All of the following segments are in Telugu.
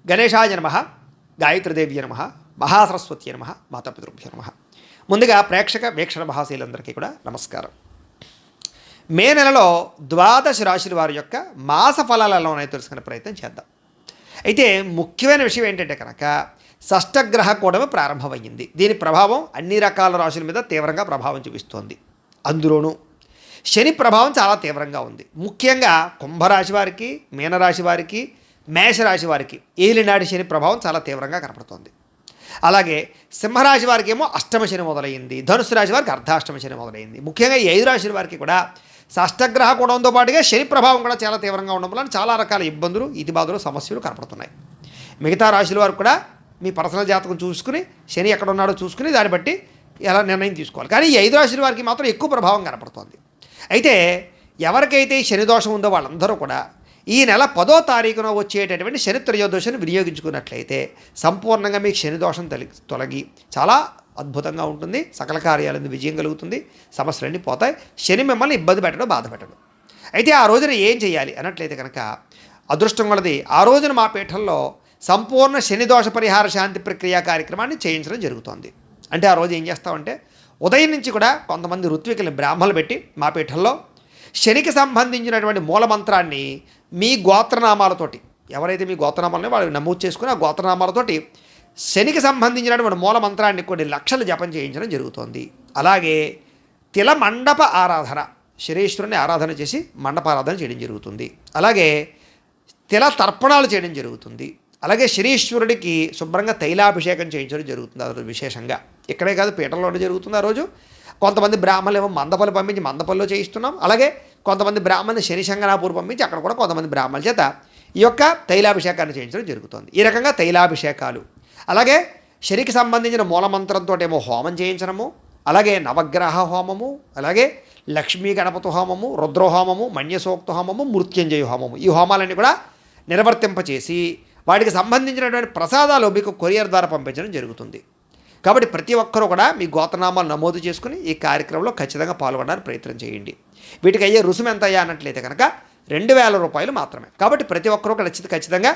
గణేశాయ నమః, గాయత్రీదేవ్య నమః, మహాసరస్వతి నమః, మాతాపితృభ్యో నమః. ముందుగా ప్రేక్షక వీక్షణ మహాశీలందరికీ కూడా నమస్కారం. మే నెలలో ద్వాదశ రాశుల వారి యొక్క మాస ఫలాలు ఎలా ఉన్నాయో తెలుసుకునే ప్రయత్నం చేద్దాం. అయితే ముఖ్యమైన విషయం ఏంటంటే కనుక షష్టగ్రహ కూడమి ప్రారంభమైంది. దీని ప్రభావం అన్ని రకాల రాశుల మీద తీవ్రంగా ప్రభావం చూపిస్తోంది. అందులోనూ శని ప్రభావం చాలా తీవ్రంగా ఉంది. ముఖ్యంగా కుంభరాశి వారికి, మీనరాశి వారికి, మేషరాశి వారికి ఏలినాటి శని ప్రభావం చాలా తీవ్రంగా కనపడుతోంది. అలాగే సింహరాశి వారికి ఏమో అష్టమ శని మొదలైంది, ధనుసు రాశి వారికి అర్ధాష్టమ శని మొదలైంది. ముఖ్యంగా ఈ 5 రాశుల వారికి కూడా షష్టగ్రహ కూడంతో పాటుగా శని ప్రభావం కూడా చాలా తీవ్రంగా ఉండడం వల్ల చాలా రకాల ఇబ్బందులు, ఇతిబాధలు, సమస్యలు కనపడుతున్నాయి. మిగతా రాశుల వారికి కూడా మీ పర్సనల్ జాతకం చూసుకుని శని ఎక్కడ ఉన్నాడో చూసుకుని దాన్ని బట్టి ఎలా నిర్ణయం తీసుకోవాలి. కానీ ఈ 5 రాశుల వారికి మాత్రం ఎక్కువ ప్రభావం కనపడుతోంది. అయితే ఎవరికైతే శని దోషం ఉందో వాళ్ళందరూ కూడా ఈ నెల 10వ తారీఖున వచ్చేటటువంటి శని త్రయోదశిని వినియోగించుకున్నట్లయితే సంపూర్ణంగా మీకు శని దోషం తొలగి చాలా అద్భుతంగా ఉంటుంది. సకల కార్యాలను విజయం కలుగుతుంది, సమస్యలన్నీ పోతాయి. శని మిమ్మల్ని ఇబ్బంది పెట్టడం, బాధ పెట్టడం. అయితే ఆ రోజున ఏం చేయాలి అన్నట్లయితే కనుక అదృష్టం కొలది ఆ రోజున మా పీఠంలో సంపూర్ణ శని దోష పరిహార శాంతి ప్రక్రియ కార్యక్రమాన్ని చేయించడం జరుగుతోంది. అంటే ఆ రోజు ఏం చేస్తామంటే ఉదయం నుంచి కూడా కొంతమంది ఋత్వికుల్ని బ్రాహ్మణులు పెట్టి మా పీఠంలో శనికి సంబంధించినటువంటి మూలమంత్రాన్ని మీ గోత్రనామాలతోటి, ఎవరైతే మీ గోత్రనామాలని వాళ్ళు నమోదు చేసుకుని ఆ గోత్రనామాలతోటి శనికి సంబంధించినటువంటి మూలమంత్రాన్ని కొన్ని లక్షలు జపం చేయించడం జరుగుతోంది. అలాగే తిల మండప ఆరాధన, శనీశ్వరుని ఆరాధన చేసి మండపారాధన చేయడం జరుగుతుంది. అలాగే తిల తర్పణాలు చేయడం జరుగుతుంది. అలాగే శనీశ్వరుడికి శుభ్రంగా తైలాభిషేకం చేయించడం జరుగుతుంది. అది విశేషంగా ఇక్కడే కాదు, పీఠంలోనే జరుగుతుంది. ఆ రోజు కొంతమంది బ్రాహ్మణులు ఏమో మందపల్లి పంపించి మందపల్లిలో చేయిస్తున్నాం. అలాగే కొంతమంది బ్రాహ్మణులు శనిశంగనాపూర్ పంపించి అక్కడ కూడా కొంతమంది బ్రాహ్మణుల చేత ఈ యొక్క తైలాభిషేకాన్ని చేయించడం జరుగుతుంది. ఈ రకంగా తైలాభిషేకాలు, అలాగే శనికి సంబంధించిన మూలమంత్రంతో ఏమో హోమం చేయించడము, అలాగే నవగ్రహ హోమము, అలాగే లక్ష్మీ గణపతి హోమము, రుద్రహోమము, మన్యసూక్త హోమము, మృత్యుంజయ హోమము, ఈ హోమాలన్నీ కూడా నిర్వర్తింపచేసి వాటికి సంబంధించినటువంటి ప్రసాదాలు మీకు కొరియర్ ద్వారా పంపించడం జరుగుతుంది. కాబట్టి ప్రతి ఒక్కరూ కూడా మీ గోత్రనామాలు నమోదు చేసుకుని ఈ కార్యక్రమంలో ఖచ్చితంగా పాల్గొనడానికి ప్రయత్నం చేయండి. వీటికి అయ్యే రుసుము ఎంత అయ్యా అన్నట్లయితే కనుక 2000 రూపాయలు మాత్రమే. కాబట్టి ప్రతి ఒక్కరూ ఖచ్చితంగా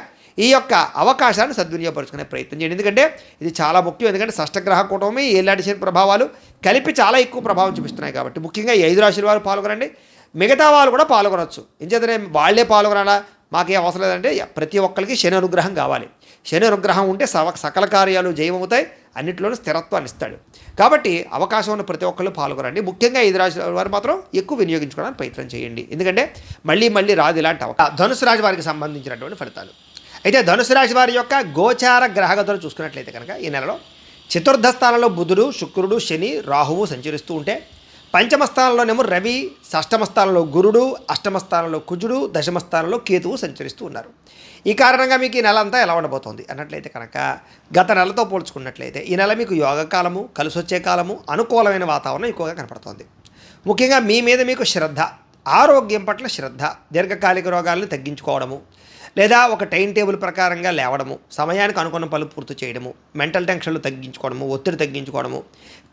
ఈ యొక్క అవకాశాన్ని సద్వినియోగపరుచుకునే ప్రయత్నం చేయండి. ఎందుకంటే ఇది చాలా ముఖ్యం. ఎందుకంటే షష్టగ్రహ కూటమి, ఏలాంటి శని ప్రభావాలు కలిపి చాలా ఎక్కువ ప్రభావం చూపిస్తున్నాయి. కాబట్టి ముఖ్యంగా ఈ 5 రాశుల వారు పాల్గొనండి. మిగతా వాళ్ళు కూడా పాల్గొనవచ్చు. ఎంచేతనే వాళ్ళే పాల్గొనాలా, మాకేం అవసరం లేదంటే ప్రతి ఒక్కరికి శని అనుగ్రహం కావాలి. శని అనుగ్రహం ఉంటే సకల కార్యాలు జయమవుతాయి, అన్నింటిలోనూ స్థిరత్వాన్ని ఇస్తాడు. కాబట్టి అవకాశం ఉన్న ప్రతి ఒక్కళ్ళు పాల్గొనండి. ముఖ్యంగా 5 రాశుల వారు మాత్రం ఎక్కువ వినియోగించుకోవడానికి ప్రయత్నం చేయండి. ఎందుకంటే మళ్ళీ రాదు ఇలాంటి అవకాశం. ధనుసు రాశి వారికి సంబంధించినటువంటి ఫలితాలు. అయితే ధనుసు రాశి వారి యొక్క గోచార గ్రహగతులు చూసుకున్నట్లయితే కనుక ఈ నెలలో చతుర్థ స్థానంలో బుధుడు, శుక్రుడు, శని, రాహువు సంచరిస్తూ ఉంటే పంచమ స్థానంలోనేమో రవి, షష్టమ స్థానంలో గురుడు, అష్టమ స్థానంలో కుజుడు, దశమ స్థానంలో కేతువు సంచరిస్తూ ఉన్నారు. ఈ కారణంగా మీకు ఈ నెల అంతా ఎలా ఉండబోతోంది అన్నట్లయితే కనుక గత నెలతో పోల్చుకున్నట్లయితే ఈ నెల మీకు యోగకాలము, కలిసొచ్చే కాలము, అనుకూలమైన వాతావరణం ఎక్కువగా కనపడుతోంది. ముఖ్యంగా మీ మీద మీకు శ్రద్ధ, ఆరోగ్యం పట్ల శ్రద్ధ, దీర్ఘకాలిక రోగాలను తగ్గించుకోవడము, లేదా ఒక టైం టేబుల్ ప్రకారంగా లేవడము, సమయానికి అనుకున్న పనులు పూర్తి చేయడము, మెంటల్ టెన్షన్లు తగ్గించుకోవడము, ఒత్తిడి తగ్గించుకోవడము,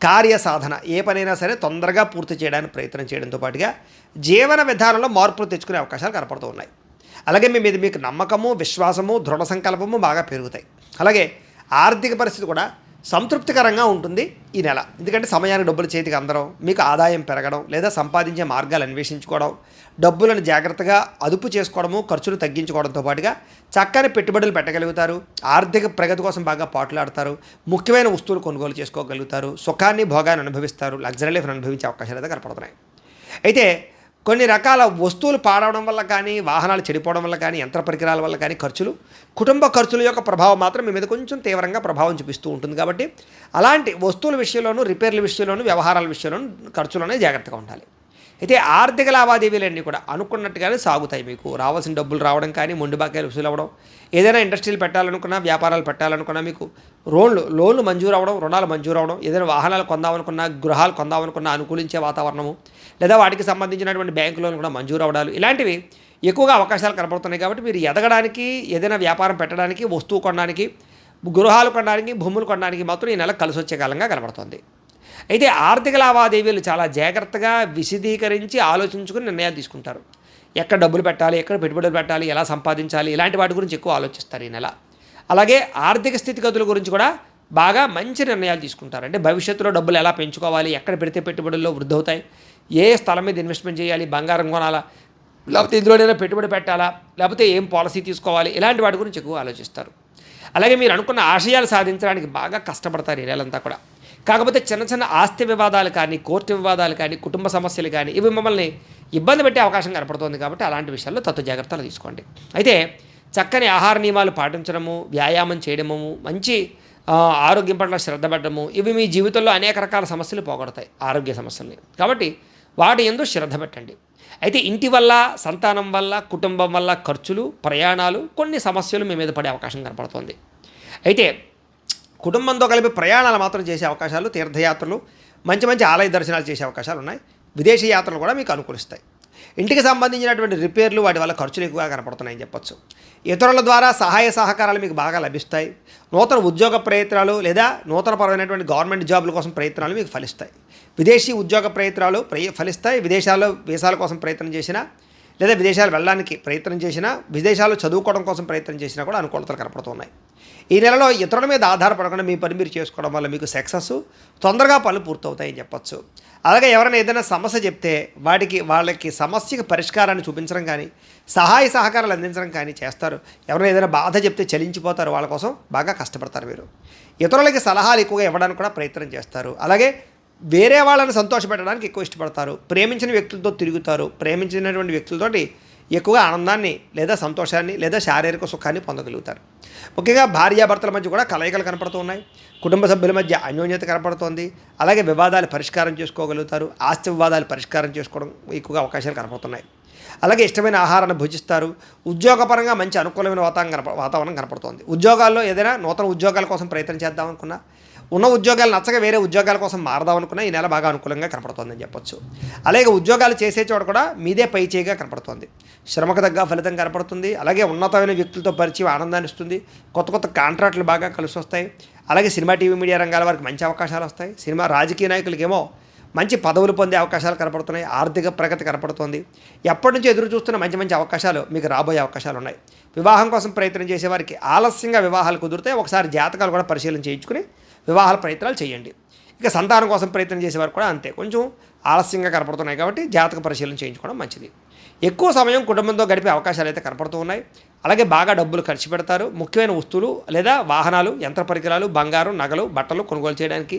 కార్య సాధన, ఏ పనైనా సరే తొందరగా పూర్తి చేయడానికి ప్రయత్నం చేయడంతో పాటుగా జీవన విధానంలో మార్పులు తెచ్చుకునే అవకాశాలు కనపడుతూ ఉన్నాయి. అలాగే మీ మీద మీకు నమ్మకము, విశ్వాసము, దృఢ సంకల్పము బాగా పెరుగుతాయి. అలాగే ఆర్థిక పరిస్థితి కూడా సంతృప్తికరంగా ఉంటుంది ఈ నెల. ఎందుకంటే సమయానికి డబ్బులు చేతికి అందడం, మీకు ఆదాయం పెరగడం, లేదా సంపాదించే మార్గాలు అన్వేషించుకోవడం, డబ్బులను జాగ్రత్తగా అదుపు చేసుకోవడము, ఖర్చులు తగ్గించుకోవడంతో పాటుగా చక్కని పెట్టుబడులు పెట్టగలుగుతారు. ఆర్థిక ప్రగతి కోసం బాగా పాటులాడతారు. ముఖ్యమైన వస్తువులు కొనుగోలు చేసుకోగలుగుతారు. సుఖాన్ని, భోగాన్ని అనుభవిస్తారు. లగ్జరీ లైఫ్ని అనుభవించే అవకాశాలు అయితే కనపడుతున్నాయి. అయితే కొన్ని రకాల వస్తువులు పాడవడం వల్ల కానీ, వాహనాలు చెడిపోవడం వల్ల కానీ, యంత్ర పరికరాల వల్ల కానీ ఖర్చులు, కుటుంబ ఖర్చుల యొక్క ప్రభావం మాత్రం మీ మీద కొంచెం తీవ్రంగా ప్రభావం చూపిస్తూ ఉంటుంది. కాబట్టి అలాంటి వస్తువుల విషయంలోనూ, రిపేర్ల విషయంలోనూ, వ్యవహారాల విషయంలోనూ ఖర్చులోనే జాగ్రత్తగా ఉండాలి. అయితే ఆర్థిక లావాదేవీలన్నీ కూడా అనుకున్నట్టుగానే సాగుతాయి. మీకు రావాల్సిన డబ్బులు రావడం కానీ, మొండి బాకాయలు వసూలు అవ్వడం, ఏదైనా ఇండస్ట్రీలు పెట్టాలనుకున్నా, వ్యాపారాలు పెట్టాలనుకున్నా మీకు లోన్లు మంజూరు అవ్వడం, రుణాలు మంజూరు అవ్వడం, ఏదైనా వాహనాలు కొందామనుకున్నా, గృహాలు కొందామనుకున్నా అనుకూలించే వాతావరణము, లేదా వాటికి సంబంధించినటువంటి బ్యాంకు లోన్లు కూడా మంజూరు అవ్వడాలు, ఇలాంటివి ఎక్కువగా అవకాశాలు కనపడుతున్నాయి. కాబట్టి మీరు ఎదగడానికి, ఏదైనా వ్యాపారం పెట్టడానికి, వస్తువు కొనడానికి, గృహాలు కొనడానికి, భూములు కొనడానికి మాత్రం ఈ నెల కలిసి వచ్చే కాలంగా కనపడుతుంది. అయితే ఆర్థిక లావాదేవీలు చాలా జాగ్రత్తగా విశదీకరించి ఆలోచించుకుని నిర్ణయాలు తీసుకుంటారు. ఎక్కడ డబ్బులు పెట్టాలి, ఎక్కడ పెట్టుబడులు పెట్టాలి, ఎలా సంపాదించాలి, ఇలాంటి వాటి గురించి ఎక్కువ ఆలోచిస్తారు ఈ నెల. అలాగే ఆర్థిక స్థితిగతుల గురించి కూడా బాగా మంచి నిర్ణయాలు తీసుకుంటారు. అంటే భవిష్యత్తులో డబ్బులు ఎలా పెంచుకోవాలి, ఎక్కడ పెడితే పెట్టుబడుల్లో వృద్ధి అవుతాయి, ఏ స్థలం మీద ఇన్వెస్ట్మెంట్ చేయాలి, బంగారం కొనాలా, లేకపోతే ఇందులోనైనా పెట్టుబడి పెట్టాలా, లేకపోతే ఏం పాలసీ తీసుకోవాలి, ఇలాంటి వాటి గురించి ఎక్కువ ఆలోచిస్తారు. అలాగే మీరు అనుకున్న ఆశయాలు సాధించడానికి బాగా కష్టపడతారు ఈ నెలంతా కూడా. కాకపోతే చిన్న చిన్న ఆస్తి వివాదాలు కానీ, కోర్టు వివాదాలు కానీ, కుటుంబ సమస్యలు కానీ ఇవి మిమ్మల్ని ఇబ్బంది పెట్టే అవకాశం కనపడుతుంది. కాబట్టి అలాంటి విషయాల్లో తత్వ జాగ్రత్తలు తీసుకోండి. అయితే చక్కని ఆహార నియమాలు పాటించడము, వ్యాయామం చేయడము, మంచి ఆరోగ్యం పట్ల శ్రద్ధ పెట్టడము, ఇవి మీ జీవితంలో అనేక రకాల సమస్యలు పోగొడతాయి, ఆరోగ్య సమస్యల్ని. కాబట్టి వాటి యందు శ్రద్ధ పెట్టండి. అయితే ఇంటి వల్ల, సంతానం వల్ల, కుటుంబం వల్ల ఖర్చులు, ప్రయాణాలు, కొన్ని సమస్యలు మీ మీద పడే అవకాశం కనపడుతుంది. అయితే కుటుంబంతో కలిపి ప్రయాణాలు మాత్రం చేసే అవకాశాలు, తీర్థయాత్రలు, మంచి మంచి ఆలయ దర్శనాలు చేసే అవకాశాలు ఉన్నాయి. విదేశీ యాత్రలు కూడా మీకు అనుకూలిస్తాయి. ఇంటికి సంబంధించినటువంటి రిపేర్లు, వాటి వల్ల ఖర్చులు ఎక్కువగా కనపడుతున్నాయని చెప్పొచ్చు. ఇతరుల ద్వారా సహాయ సహకారాలు మీకు బాగా లభిస్తాయి. నూతన ఉద్యోగ ప్రయత్నాలు లేదా నూతనపరమైనటువంటి గవర్నమెంట్ జాబుల కోసం ప్రయత్నాలు మీకు ఫలిస్తాయి. విదేశీ ఉద్యోగ ప్రయత్నాలు ఫలిస్తాయి. విదేశాల్లో వీసాల కోసం ప్రయత్నం చేసినా, లేదా విదేశాలు వెళ్ళడానికి ప్రయత్నం చేసినా, విదేశాల్లో చదువుకోవడం కోసం ప్రయత్నం చేసినా కూడా అనుకూలతలు కనపడుతున్నాయి. ఈ నెలలో ఇతరుల మీద ఆధారపడకుండా మీ పని మీరు చేసుకోవడం వల్ల మీకు సక్సెస్, తొందరగా పనులు పూర్తవుతాయని చెప్పొచ్చు. అలాగే ఎవరైనా ఏదైనా సమస్య చెప్తే వాళ్ళకి సమస్యకి పరిష్కారాన్ని చూపించడం కానీ, సహాయ సహకారాలు అందించడం కానీ చేస్తారు. ఎవరైనా ఏదైనా బాధ చెప్తే చలించిపోతారు, వాళ్ళ కోసం బాగా కష్టపడతారు మీరు. ఇతరులకి సలహాలు ఎక్కువగా ఇవ్వడానికి కూడా ప్రయత్నం చేస్తారు. అలాగే వేరే వాళ్ళని సంతోషపెట్టడానికి ఎక్కువ ఇష్టపడతారు. ప్రేమించిన వ్యక్తులతో తిరుగుతారు. ప్రేమించినటువంటి వ్యక్తులతోటి ఎక్కువగా ఆనందాన్ని లేదా సంతోషాన్ని లేదా శారీరక సుఖాన్ని పొందగలుగుతారు. ముఖ్యంగా భార్యాభర్తల మధ్య కూడా కలయికలు కనపడుతూ ఉన్నాయి. కుటుంబ సభ్యుల మధ్య అన్యోన్యత కనపడుతోంది. అలాగే వివాదాలు పరిష్కారం చేసుకోగలుగుతారు. ఆస్తి వివాదాలు పరిష్కారం చేసుకోవడం ఎక్కువగా అవకాశాలు కనపడుతున్నాయి. అలాగే ఇష్టమైన ఆహారాన్ని భుజిస్తారు. ఉద్యోగపరంగా మంచి అనుకూలమైన వాతావరణం కనపడుతోంది. ఉద్యోగాల్లో ఏదైనా నూతన ఉద్యోగాల కోసం ప్రయత్నం చేద్దామనుకున్నా, ఉన్న ఉద్యోగాలు నచ్చక వేరే ఉద్యోగాల కోసం మారదామనుకున్నా ఈ నెల బాగా అనుకూలంగా కనపడుతోందని చెప్పొచ్చు. అలాగే ఉద్యోగాలు చేసే చోట కూడా మీదే పై చేయిగా కనపడుతోంది. శ్రమకు తగ్గ ఫలితం కనపడుతుంది. అలాగే ఉన్నతమైన వ్యక్తులతో పరిచయం ఆనందాన్ని ఇస్తుంది. కొత్త కొత్త కాంట్రాక్టులు బాగా కలిసి వస్తాయి. అలాగే సినిమా, టీవీ, మీడియా రంగాల వారికి మంచి అవకాశాలు వస్తాయి. రాజకీయ నాయకులకేమో మంచి పదవులు పొందే అవకాశాలు కనపడుతున్నాయి. ఆర్థిక ప్రగతి కనపడుతోంది. ఎప్పటి నుంచి ఎదురు చూస్తున్న మంచి మంచి అవకాశాలు మీకు రాబోయే అవకాశాలు ఉన్నాయి. వివాహం కోసం ప్రయత్నం చేసేవారికి ఆలస్యంగా వివాహాలు కుదిరితే ఒకసారి జాతకాలు కూడా పరిశీలన చేయించుకుని వివాహాల ప్రయత్నాలు చేయండి. ఇక సంతానం కోసం ప్రయత్నం చేసేవారు కూడా అంతే, కొంచెం ఆలస్యంగా కనపడుతున్నాయి. కాబట్టి జాతక పరిశీలన చేయించుకోవడం మంచిది. ఎక్కువ సమయం కుటుంబంతో గడిపే అవకాశాలు అయితే కనపడుతూ ఉన్నాయి. అలాగే బాగా డబ్బులు ఖర్చు పెడతారు. ముఖ్యమైన వస్తువులు లేదా వాహనాలు, యంత్ర పరికరాలు, బంగారం, నగలు, బట్టలు కొనుగోలు చేయడానికి,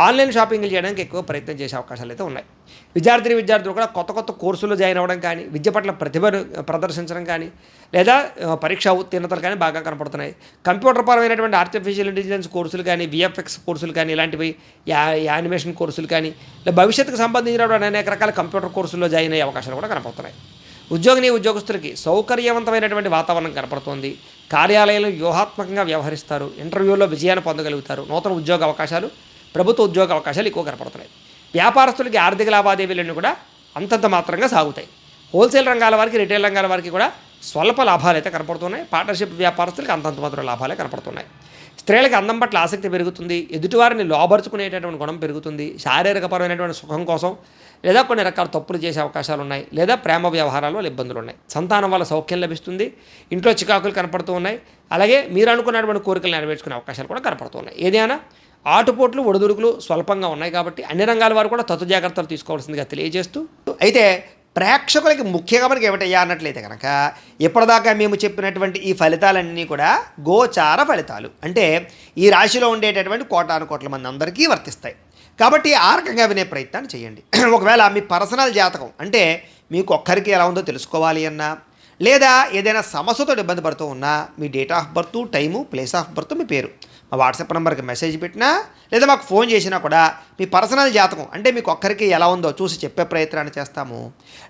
ఆన్లైన్ షాపింగ్లు చేయడానికి ఎక్కువ ప్రయత్నం చేసే అవకాశాలు అయితే ఉన్నాయి. విద్యార్థులు కూడా కొత్త కొత్త కోర్సులు జాయిన్ అవ్వడం కానీ, విద్య పట్ల ప్రతిభను ప్రదర్శించడం కానీ, లేదా పరీక్షా ఉత్తీర్ణతలు కానీ బాగా కనపడుతున్నాయి. కంప్యూటర్ పరమైనటువంటి ఆర్టిఫిషియల్ ఇంటెలిజెన్స్ కోర్సులు కానీ, విఎఫ్ఎక్స్ కోర్సులు కానీ, ఇలాంటివి యానిమేషన్ కోర్సులు కానీ, లేదా భవిష్యత్తుకు సంబంధించినటువంటి అనేక రకాల కంప్యూటర్ కోర్సుల్లో జాయిన్ అయ్యే అవకాశాలు కూడా కనపడుతున్నాయి. ఉద్యోగస్తులకి సౌకర్యవంతమైనటువంటి వాతావరణం కనపడుతోంది. కార్యాలయంలో వ్యూహాత్మకంగా వ్యవహరిస్తారు. ఇంటర్వ్యూలో విజయాన్ని పొందగలుగుతారు. నూతన ఉద్యోగ అవకాశాలు, ప్రభుత్వ ఉద్యోగ అవకాశాలు ఎక్కువ కనపడుతున్నాయి. వ్యాపారస్తులకి ఆర్థిక లావాదేవీలన్నీ కూడా అంతంత మాత్రంగా సాగుతాయి. హోల్సేల్ రంగాల వారికి, రిటైల్ రంగాల వారికి కూడా స్వల్ప లాభాలు అయితే కనపడుతున్నాయి. పార్ట్నర్షిప్ వ్యాపారస్తులకి అంతంత మాత్రం లాభాలే కనపడుతున్నాయి. స్త్రీలకు అందం పట్ల ఆసక్తి పెరుగుతుంది. ఎదుటివారిని లోబరుచుకునేటటువంటి గుణం పెరుగుతుంది. శారీరకపరమైనటువంటి సుఖం కోసం లేదా కొన్ని రకాల తప్పులు చేసే అవకాశాలు ఉన్నాయి. లేదా ప్రేమ వ్యవహారాల్లో ఇబ్బందులు ఉన్నాయి. సంతానం వల్ల సౌఖ్యం లభిస్తుంది. ఇంట్లో చికాకులు కనపడుతూ ఉన్నాయి. అలాగే మీరు అనుకున్నటువంటి కోరికలు నెరవేర్చుకునే అవకాశాలు కూడా కనపడుతూ ఉన్నాయి. ఏదైనా ఆటుపోట్లు, ఒడిదుడుకులు స్వల్పంగా ఉన్నాయి. కాబట్టి అన్ని రంగాల వారు కూడా తత్వ జాగ్రత్తలు తీసుకోవాల్సిందిగా తెలియజేస్తూ, అయితే ప్రేక్షకులకి ముఖ్యంగా మనకి ఏమిటయ్యా అన్నట్లయితే కనుక ఇప్పటిదాకా మేము చెప్పినటువంటి ఈ ఫలితాలన్నీ కూడా గోచార ఫలితాలు. అంటే ఈ రాశిలో ఉండేటటువంటి కోటాను కోట్ల మంది అందరికీ వర్తిస్తాయి. కాబట్టి ఆ రకంగా వినే ప్రయత్నాన్ని చేయండి. ఒకవేళ మీ పర్సనల్ జాతకం అంటే మీకు ఒక్కరికి ఎలా ఉందో తెలుసుకోవాలి అన్నా, లేదా ఏదైనా సమస్యతో ఇబ్బంది పడుతూ ఉన్నా మీ date of birth, time, place of birth, మీ పేరు మా వాట్సాప్ నెంబర్కి మెసేజ్ పెట్టినా లేదా మాకు ఫోన్ చేసినా కూడా మీ పర్సనల్ జాతకం అంటే మీకు ఒక్కరికి ఎలా ఉందో చూసి చెప్పే ప్రయత్నాన్ని చేస్తాము.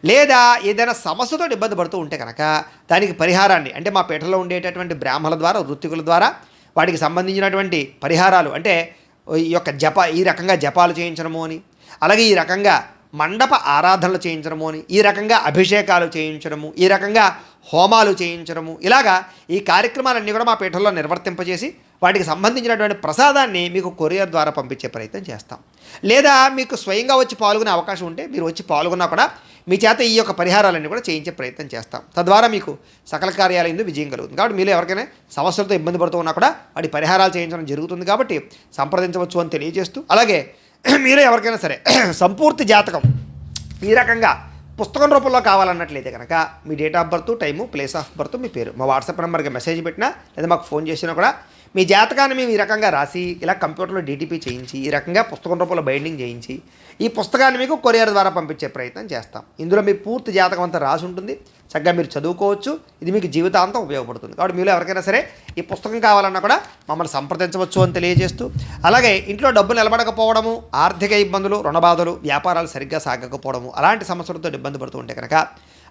లేదా ఏదైనా సమస్యతో ఇబ్బంది పడుతూ ఉంటే కనుక దానికి పరిహారాన్ని అంటే మా పీఠలో ఉండేటటువంటి బ్రాహ్మణుల ద్వారా, వృత్తికుల ద్వారా వాటికి సంబంధించినటువంటి పరిహారాలు అంటే ఈ రకంగా జపాలు చేయించడము అని, అలాగే ఈ రకంగా మండప ఆరాధనలు చేయించడము అని, ఈ రకంగా అభిషేకాలు చేయించడము, ఈ రకంగా హోమాలు చేయించడము, ఇలాగా ఈ కార్యక్రమాలన్నీ కూడా మా పీఠంలో నిర్వర్తింపజేసి వాటికి సంబంధించినటువంటి ప్రసాదాన్ని మీకు కొరియర్ ద్వారా పంపించే ప్రయత్నం చేస్తాం. లేదా మీకు స్వయంగా వచ్చి పాల్గొనే అవకాశం ఉంటే మీరు వచ్చి పాల్గొన్నా కూడా మీ చేత ఈ యొక్క పరిహారాలన్నీ కూడా చేయించే ప్రయత్నం చేస్తాం. తద్వారా మీకు సకల కార్యాలయంలో విజయం కలుగుతుంది. కాబట్టి మీరు ఎవరికైనా సమస్యలతో ఇబ్బంది పడుతూ ఉన్నా కూడా వాటి పరిహారాలు చేయించడం జరుగుతుంది. కాబట్టి సంప్రదించవచ్చు అని తెలియజేస్తూ, అలాగే మీరే ఎవరికైనా సరే సంపూర్తి జాతకం ఈ రకంగా పుస్తకం రూపంలో కావాలన్నట్లయితే కనుక మీ date of birth, time, place of birth, మీ పేరు మా వాట్సాప్ నెంబర్కి మెసేజ్ పెట్టినా లేదా మాకు ఫోన్ చేసినా కూడా మీ జాతకాన్ని మేము ఈ రకంగా రాసి ఇలా కంప్యూటర్లో డీటీపీ చేయించి ఈ రకంగా పుస్తకం రూపంలో బైండింగ్ చేయించి ఈ పుస్తకాన్ని మీకు కొరియర్ ద్వారా పంపించే ప్రయత్నం చేస్తాం. ఇందులో మీ పూర్తి జాతకం అంతా రాసి ఉంటుంది. చక్కగా మీరు చదువుకోవచ్చు. ఇది మీకు జీవితాంతం ఉపయోగపడుతుంది. కాబట్టి మీరు ఎవరికైనా సరే ఈ పుస్తకం కావాలన్నా కూడా మమ్మల్ని సంప్రదించవచ్చు అని తెలియజేస్తూ, అలాగే ఇంట్లో డబ్బు నిలబడకపోవడము, ఆర్థిక ఇబ్బందులు, రుణబాధలు, వ్యాపారాలు సరిగ్గా సాగకపోవడము, అలాంటి సమస్యలతో ఇబ్బంది పడుతూ ఉంటే కనుక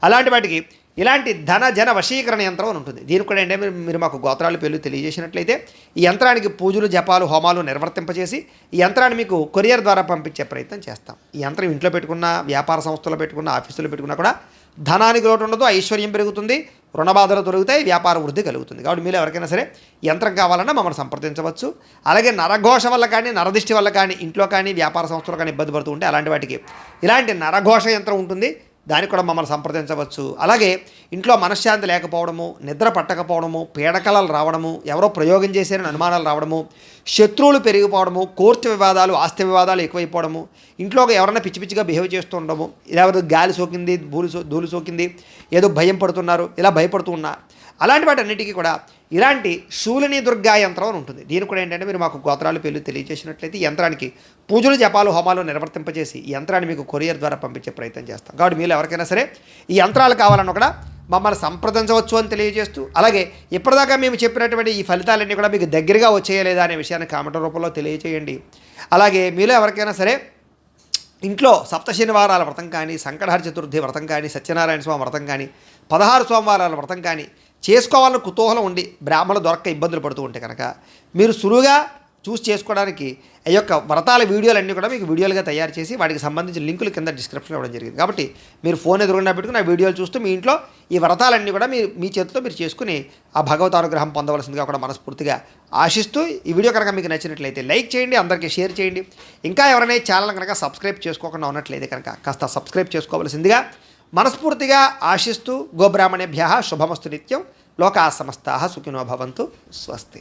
అలాంటి వాటికి ఇలాంటి ధన జన వశీకరణ యంత్రం అని ఉంటుంది. దీనికి కూడా ఏంటంటే మీరు మాకు గోత్రాలు పేర్లు తెలియజేసినట్లయితే ఈ యంత్రానికి పూజలు, జపాలు, హోమాలు నిర్వర్తింపజేసి ఈ యంత్రాన్ని మీకు కొరియర్ ద్వారా పంపించే ప్రయత్నం చేస్తాం. ఈ యంత్రం ఇంట్లో పెట్టుకున్న, వ్యాపార సంస్థలో పెట్టుకున్న, ఆఫీసులో పెట్టుకున్నా కూడా ధనానికి లోటు ఉండదు, ఐశ్వర్యం పెరుగుతుంది, రుణబాధలు దొరుకుతాయి, వ్యాపార వృద్ధి కలుగుతుంది. కాబట్టి మీరు ఎవరికైనా సరే యంత్రం కావాలన్నా మమ్మల్ని సంప్రదించవచ్చు. అలాగే నరఘోష వల్ల కానీ, నరదిష్టి వల్ల కానీ, ఇంట్లో కానీ, వ్యాపార సంస్థలు కానీ ఇబ్బంది పడుతూ ఉంటే అలాంటి వాటికి ఇలాంటి నరఘోష యంత్రం ఉంటుంది. దానికి కూడా మమ్మల్ని సంప్రదించవచ్చు. అలాగే ఇంట్లో మనశ్శాంతి లేకపోవడము, నిద్ర పట్టకపోవడము, పీడకలలు రావడము, ఎవరో ప్రయోగం చేశారని అనుమానాలు రావడము, శత్రువులు పెరిగిపోవడము, కోర్టు వివాదాలు, ఆస్తి వివాదాలు ఎక్కువైపోవడము, ఇంట్లో ఎవరైనా పిచ్చి పిచ్చిగా బిహేవ్ చేస్తూ ఉండడము, ఇలా గాలి సోకింది, ధూళి సోకింది, ఏదో భయం పడుతున్నారు, ఇలా భయపడుతూ ఉన్నా అలాంటి వాటి అన్నిటికీ కూడా ఇలాంటి శూలిని దుర్గా యంత్రం అని ఉంటుంది. దీనికి కూడా ఏంటంటే మీరు మాకు గోత్రాలు పేర్లు తెలియజేసినట్లయితే ఈ యంత్రానికి పూజలు, జపాలు, హోమాలు నిర్వర్తింపజేసి ఈ యంత్రాన్ని మీకు కొరియర్ ద్వారా పంపించే ప్రయత్నం చేస్తాం. కాబట్టి మీరు ఎవరికైనా సరే ఈ యంత్రాలు కావాలన్నా కూడా మమ్మల్ని సంప్రదించవచ్చు అని తెలియజేస్తూ, అలాగే ఇప్పటిదాకా మేము చెప్పినటువంటి ఈ ఫలితాలన్నీ కూడా మీకు దగ్గరగా వచ్చేయలేదా అనే విషయాన్ని కామెంట్ రూపంలో తెలియజేయండి. అలాగే మీలో ఎవరికైనా సరే ఇంట్లో సప్త శనివారాల వ్రతం కానీ, సంకటహర చతుర్థి వ్రతం కానీ, సత్యనారాయణ స్వామి వ్రతం కానీ, 16 సోమవారాల వ్రతం కానీ చేసుకోవాలని కుతూహలం ఉండి బ్రాహ్మణులు దొరక్క ఇబ్బందులు పడుతూ ఉంటే కనుక మీరు సులువుగా చూసి చేసుకోవడానికి ఈ యొక్క వ్రతాల వీడియోలన్నీ కూడా మీకు వీడియోలుగా తయారు చేసి వాటికి సంబంధించిన లింకులు కింద డిస్క్రిప్షన్లో ఇవ్వడం జరిగింది. కాబట్టి మీరు ఫోన్ ఎదురుగా పెట్టుకుని ఆ వీడియోలు చూస్తూ మీ ఇంట్లో ఈ వ్రతాలన్నీ కూడా మీ చేతితో మీరు చేసుకుని ఆ భగవత్ అనుగ్రహం పొందవలసిందిగా కూడా మనస్ఫూర్తిగా ఆశిస్తూ, ఈ వీడియో కనుక మీకు నచ్చినట్లయితే లైక్ చేయండి, అందరికీ షేర్ చేయండి. ఇంకా ఎవరైనా ఛానల్ కనుక సబ్స్క్రైబ్ చేసుకోకుండా ఉన్నట్లయితే కనుక కాస్త సబ్స్క్రైబ్ చేసుకోవలసిందిగా మనస్ఫూర్తిగా ఆశిస్తూ, గోబ్రాహ్మణేభ్యః శుభమస్తు నిత్యం. లోకాः సమస్తాः సుఖినో భవంతు. స్వస్తి.